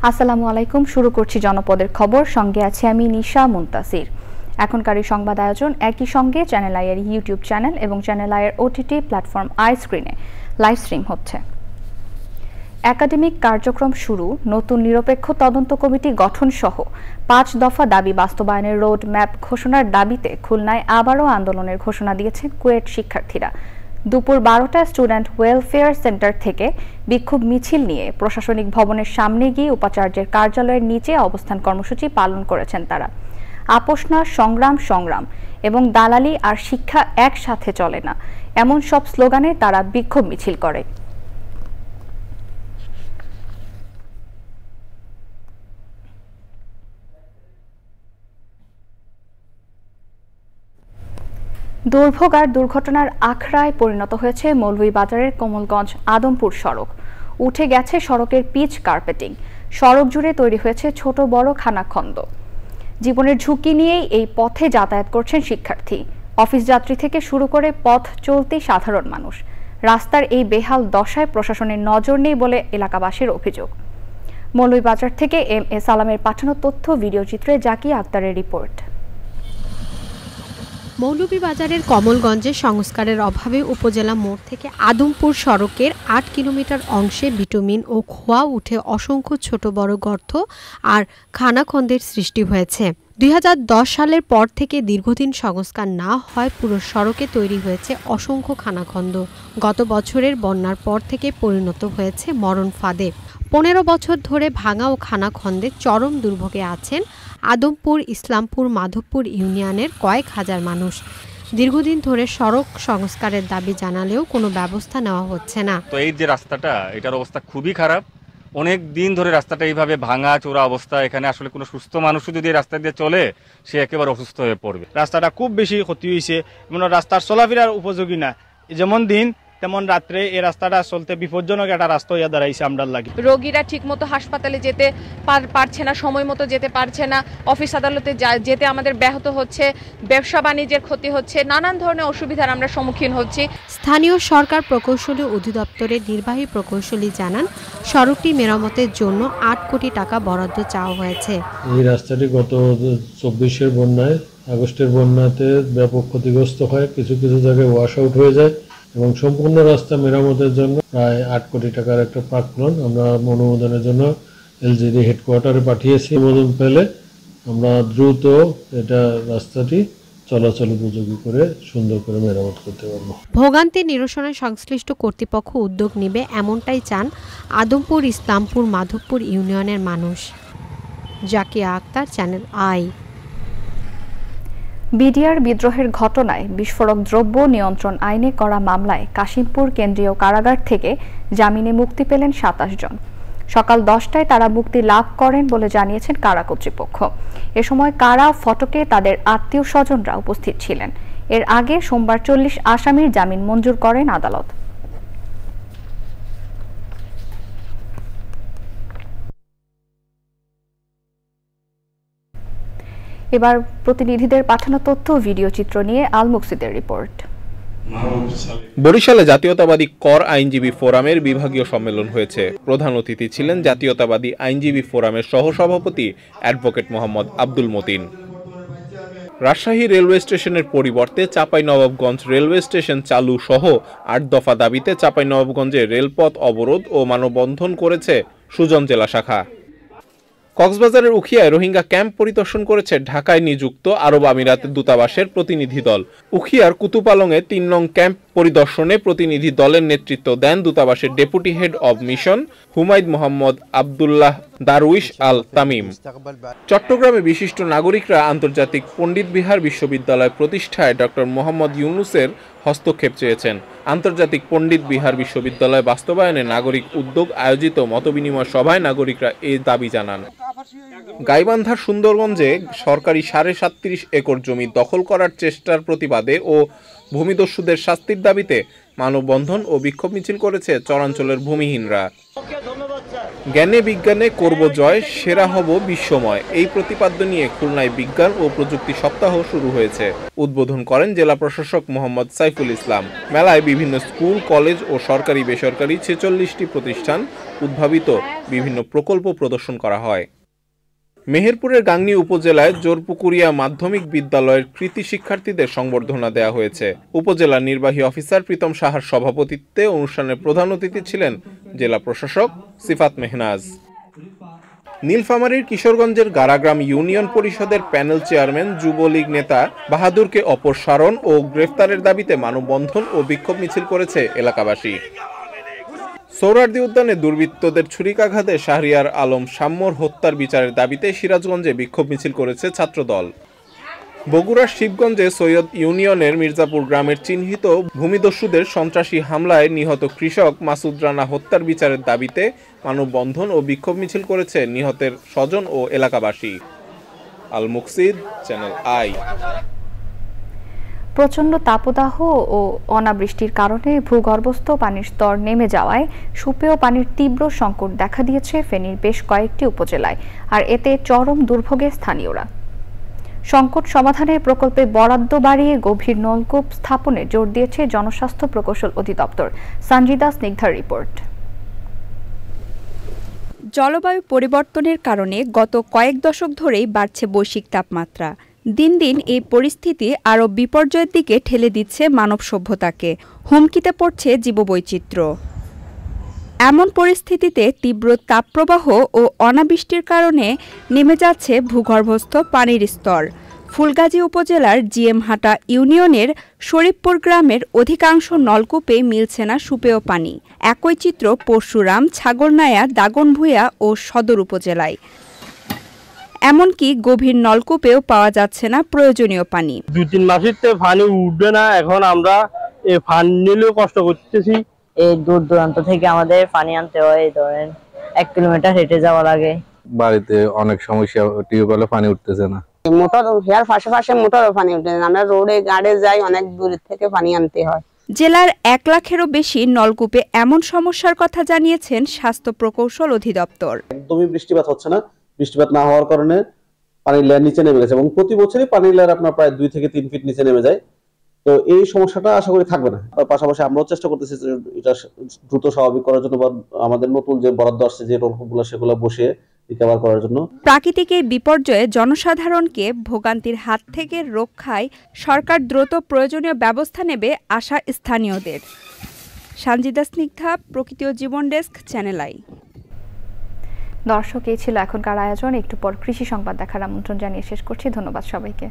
আসসালামু আলাইকুম। শুরু করছি জনপদের খবর, সঙ্গে আছে আমি নিশা মুনতাসির। এখনকার এই সংবাদ আয়োজন একই সঙ্গে চ্যানেল আই এর ইউটিউব চ্যানেল এবং চ্যানেল আই এর ওটিটি প্ল্যাটফর্ম আই স্ক্রিনে লাইভ স্ট্রিম হচ্ছে। একাডেমিক কার্যক্রম শুরু, নতুন নিরপেক্ষ তদন্ত কমিটি গঠন সহ ৫ দফা দাবি বাস্তবায়নের রোড ম্যাপ ঘোষণার দাবিতে খুলনায় আবারও আন্দোলনের ঘোষণা দিয়েছেন কুয়েট শিক্ষার্থীরা। দুপুর ১২টায় স্টুডেন্ট ওয়েলফেয়ার সেন্টার থেকে বিক্ষোভ মিছিল নিয়ে প্রশাসনিক ভবনের সামনে গিয়ে উপাচার্যের কার্যালয়ের নিচে অবস্থান কর্মসূচি পালন করেছেন তারা। আপোষ না, সংগ্রাম এবং দালালি আর শিক্ষা একসাথে চলে না, এমন সব স্লোগানে তারা বিক্ষোভ মিছিল করে। দুর্ভোগ আর দুর্ঘটনার আখড়ায় পরিণত হয়েছে মৌলভীবাজারের কমলগঞ্জ আদমপুর সড়ক। উঠে গেছে সড়কের পিচ কার্পেটিং, সড়ক জুড়ে তৈরি হয়েছে ছোট বড় খানাখন্দ। জীবনের ঝুঁকি নিয়েই এই পথে যাতায়াত করছেন শিক্ষার্থী, অফিস যাত্রী থেকে শুরু করে পথ চলতি সাধারণ মানুষ। রাস্তার এই বেহাল দশায় প্রশাসনের নজর নেই বলে এলাকাবাসীর অভিযোগ। মৌলভীবাজার থেকে এম এ সালামের পাঠানো তথ্য ভিডিওচিত্রে জাকিয়া আক্তারের রিপোর্ট। মৌলভীবাজারের কমলগঞ্জে সংস্কারের অভাবে উপজেলা মোড় থেকে আদমপুর সড়কের ৮ কিলোমিটার অংশে বিটুমিন ও খোয়া উঠে অসংখ্য ছোট বড় গর্ত আর খানাখন্দের সৃষ্টি হয়েছে। ২০১০ সালের পর থেকে দীর্ঘদিন সংস্কার না হয় পুরো সড়কে তৈরি হয়েছে অসংখ্য খানাখন্দ। গত বছরের বন্যার পর থেকে পরিণত হয়েছে মরণ ফাঁদে। ১৫ বছর ধরে ভাঙা ও খানাখন্দে চরম দুর্ভোগে আছেন আদমপুর, ইসলামপুর, মাধবপুর ইউনিয়নের কয়েক হাজার মানুষ। দীর্ঘদিন ধরে সড়ক সংস্কারের দাবি জানালেও কোনো ব্যবস্থা নেওয়া হচ্ছে না। তো এই যে রাস্তাটা, এটার অবস্থা খুবই খারাপ। অনেক দিন ধরে রাস্তাটা এইভাবে ভাঙা চোরা অবস্থা। এখানে আসলে কোনো সুস্থ মানুষও যদি এই রাস্তা দিয়ে চলে, সে একেবারে অসুস্থ হয়ে পড়বে। রাস্তাটা খুব বেশি ক্ষতি হয়েছে, রাস্তার চলাফেরার উপযোগী না। যেমন দিন তেমন রাত্রে এই রাস্তাটা চলতে বিপজ্জনক একটা রাস্তা হইয়া দাঁড়াইছে আমরার লাগে। রোগীরা ঠিকমতো হাসপাতালে যেতে পারছে না, সময় মতো যেতে পারছে না, অফিস আদালতে যেতে আমাদের ব্যাহত হচ্ছে, ব্যবসা বাণিজ্যের ক্ষতি হচ্ছে, নানান ধরনের অসুবিধার আমরা সম্মুখীন হচ্ছি। স্থানীয় সরকার প্রকৌশলী অধিদপ্তরের নির্বাহী প্রকৌশলী জানান, সড়কটি মেরামতের জন্য ৮ কোটি টাকা বরাদ্দ চাওয়া হয়েছে। এই রাস্তাটি গত ২৪-এর বন্যায়, আগস্টের বন্যাতে ব্যাপক ক্ষতিগ্রস্ত হয়, কিছু কিছু জায়গায় ওয়াশ আউট হয়ে যায় এবং সম্পূর্ণ রাস্তা মেরামতের জন্য প্রায় ৮ কোটি টাকার একটা প্রাক্কলন আমরা অনুমোদনের জন্য এলজিডি হেডকোয়ার্টারে পাঠিয়েছি। অনুমোদন পেলে আমরা দ্রুত এটা রাস্তাটি চলাচল উপযোগী করে সুন্দর করে মেরামত করতে পারবো। ভোগান্তি নিরসনে সংশ্লিষ্ট কর্তৃপক্ষ উদ্যোগ নেবে, এমনটাই চান আদমপুর, ইসলামপুর, মাধবপুর ইউনিয়নের মানুষ। Zakia Akter, channel I. BDR বিদ্রোহের ঘটনায় বিস্ফোরক দ্রব্য নিয়ন্ত্রণ আইনে করা মামলায় কাশিমপুর কেন্দ্রীয় কারাগার থেকে জামিনে মুক্তি পেলেন ২৭ জন। সকাল ১০টায় তারা মুক্তি লাভ করেন বলে জানিয়েছেন কারা কর্তৃপক্ষ। এ সময় কারা ফটকে তাদের আত্মীয় স্বজনরা উপস্থিত ছিলেন। এর আগে সোমবার ৪০ আসামির জামিন মঞ্জুর করেন আদালত। এবার প্রতিনিধিদের পাঠানো তথ্য ভিডিও চিত্র নিয়ে আল মুকসিদের রিপোর্ট। বরিশালে জাতীয়তাবাদী কর আইনজীবী ফোরামের বিভাগীয় সম্মেলন হয়েছে। প্রধান অতিথি ছিলেন জাতীয়তাবাদী আইনজীবী ফোরামের সহসভাপতি অ্যাডভোকেট মোহাম্মদ আব্দুল মতিন। রাজশাহী রেলওয়ে স্টেশনের পরিবর্তে চাঁপাইনবাবগঞ্জ রেলওয়ে স্টেশন চালু সহ ৮ দফা দাবিতে চাঁপাইনবাবগঞ্জে রেলপথ অবরোধ ও মানববন্ধন করেছে সুজন জেলা শাখা। কক্সবাজারের উখিয়ায় রোহিঙ্গা ক্যাম্প পরিদর্শন করেছে ঢাকায় নিযুক্ত আরব আমিরাতের দূতাবাসের প্রতিনিধি দল। উখিয়ার কুতুপালংয়ে ৩ নং ক্যাম্প পরিদর্শনে প্রতিনিধি দলের নেতৃত্ব দেন দূতাবাসের deputy head of mission Humaid Mohammad Abdullah Darwish Al Tamim. চট্টগ্রামে বিশিষ্ট নাগরিকরা আন্তর্জাতিক পণ্ডিত বিহার বিশ্ববিদ্যালয় প্রতিষ্ঠায় ডক্টর মোহাম্মদ ইউনুসের হস্তক্ষেপ চেয়েছেন। আন্তর্জাতিক পণ্ডিত বিহার বিশ্ববিদ্যালয় বাস্তবায়নে নাগরিক উদ্যোগ আয়োজিত মতবিনিময় সভায় নাগরিকরা এই দাবি জানান। গাইবান্ধার সুন্দরগঞ্জে সরকারি ৩৭.৫ একর জমি দখল করার চেষ্টার প্রতিবাদে ও ভূমিদস্যুদের শাস্তির দাবিতে মানববন্ধন ও বিক্ষোভ মিছিল করেছে চরাঞ্চলের ভূমিহীনরা। জ্ঞানে বিজ্ঞানে করব জয়, সেরা হব বিশ্বময়, এই প্রতিপাদ্য নিয়ে খুলনায় বিজ্ঞান ও প্রযুক্তি সপ্তাহ শুরু হয়েছে। উদ্বোধন করেন জেলা প্রশাসক মোহাম্মদ সাইফুল ইসলাম। মেলায় বিভিন্ন স্কুল, কলেজ ও সরকারি বেসরকারি 46টি প্রতিষ্ঠান উদ্ভাবিত বিভিন্ন প্রকল্প প্রদর্শন করা হয়। মেহেরপুরের গাংনী উপজেলায় জোরপুকুরিয়া মাধ্যমিক বিদ্যালয়ের কৃতি শিক্ষার্থীদের সংবর্ধনা দেওয়া হয়েছে। উপজেলা নির্বাহী অফিসার প্রীতম সাহার সভাপতিত্বে অনুষ্ঠানের প্রধান অতিথি ছিলেন জেলা প্রশাসক সিফাত মেহনাজ। নীলফামারীর কিশোরগঞ্জের গারাগ্রাম ইউনিয়ন পরিষদের প্যানেল চেয়ারম্যান যুবলীগ নেতা বাহাদুরকে অপসারণ ও গ্রেফতারের দাবিতে মানববন্ধন ও বিক্ষোভ মিছিল করেছে এলাকাবাসী। সোহরাওয়ার্দী উদ্যানে দুর্বৃত্তদের ছুরিকাঘাতে শাহরিয়ার আলম সাম্যর হত্যার বিচারের দাবিতে সিরাজগঞ্জে বিক্ষোভ মিছিল করেছে ছাত্রদল। বগুড়ার শিবগঞ্জে সৈয়দ ইউনিয়নের মির্জাপুর গ্রামের চিহ্নিত ভূমিদস্যুদের সন্ত্রাসী হামলায় নিহত কৃষক মাসুদ রানা হত্যার বিচারের দাবিতে মানববন্ধন ও বিক্ষোভ মিছিল করেছে নিহতের স্বজন ও এলাকাবাসী। আল মুকসিদ, চ্যানেল আই। প্রচণ্ড তাপদাহ ও অনাবৃষ্টির কারণে ভূগর্ভস্থ পানির স্তর নেমে যাওয়ায় সুপেয় পানির তীব্র সংকট দেখা দিয়েছে ফেনীর বেশ কয়েকটি উপজেলায়, আর এতে চরম দুর্ভোগে স্থানীয়রা। সংকট সমাধানের প্রকল্পে বরাদ্দ বাড়িয়ে গভীর নলকূপ স্থাপনে জোর দিয়েছে জনস্বাস্থ্য প্রকৌশল অধিদপ্তর। সঞ্জিদা স্নিগ্ধার রিপোর্ট। জলবায়ু পরিবর্তনের কারণে গত কয়েক দশক ধরেই বাড়ছে বৈশ্বিক তাপমাত্রা। দিন দিন এই পরিস্থিতি আরও বিপর্যয়ের দিকে ঠেলে দিচ্ছে মানব সভ্যতাকে, হুমকিতে পড়ছে জীববৈচিত্র্য। এমন পরিস্থিতিতে তীব্র তাপপ্রবাহ ও অনাবৃষ্টির কারণে নেমে যাচ্ছে ভূগর্ভস্থ পানির স্তর। ফুলগাজী উপজেলার জিএমহাটা ইউনিয়নের শরীফপুর গ্রামের অধিকাংশ নলকূপে মিলছে না সুপেয় পানি। একই চিত্র পরশুরাম, ছাগলনাইয়া, দাগনভূঞা ও সদর উপজেলায়। এমনকি গভীর নলকূপেও পাওয়া যাচ্ছে না প্রয়োজনীয় পানি। 2-3 মাসের পানি উঠবে না, এখন আমরা এই পানি নিলেও কষ্ট করতেছি। এই দূর দূরান্ত থেকে আমাদের পানি আনতে হয়, ধরেন 1 কিলোমিটার হেঁটে যাওয়া লাগে। বাড়িতে অনেক সমস্যা, টিউবওয়েলে পানি উঠতেছে না, মোটর হেয়ার পাশে মোটরও পানি উঠতেছে না, আমরা রোডে গাড়ে যাই, অনেক দূর থেকে পানি আনতে হয়। জেলার 1 লাখেরও বেশি নলকূপে এমন সমস্যার কথা জানিয়েছেন স্বাস্থ্য প্রকৌশল অধিদপ্তর। একদমই বৃষ্টিপাত হচ্ছে না, বৃষ্টিপাত না হওয়ার কারণে পানির লেয়ার নিচে নেমে গেছে এবং প্রতি বছরই পানির লেয়ার আপনার প্রায় 2 থেকে 3 ফিট নিচে নেমে যায়। তো এই সমস্যাটা আশা করি থাকবে না। পাশাপাশি আমরাও চেষ্টা করতেছি এটা দ্রুত স্বাভাবিক করার জন্য, বা আমাদের নতুন যে বরাদ্দ আসছে যে নলকূপগুলো সেগুলো বসিয়ে রিকভার করার জন্য। প্রাকৃতিক এই বিপর্যয়ে জনসাধারণকে ভোগান্তির হাত থেকে রক্ষায় সরকার দ্রুত প্রয়োজনীয় ব্যবস্থা নেবে আশা স্থানীয়দের। সঞ্জিদা স্নিগ্ধা, প্রকৃতি ও জীবন ডেস্ক, চ্যানেল আই। দর্শক, এই ছিল এখনকার আয়োজন। একটু পর কৃষি সংবাদ দেখার আমন্ত্রণ জানিয়ে শেষ করছি। ধন্যবাদ সবাইকে।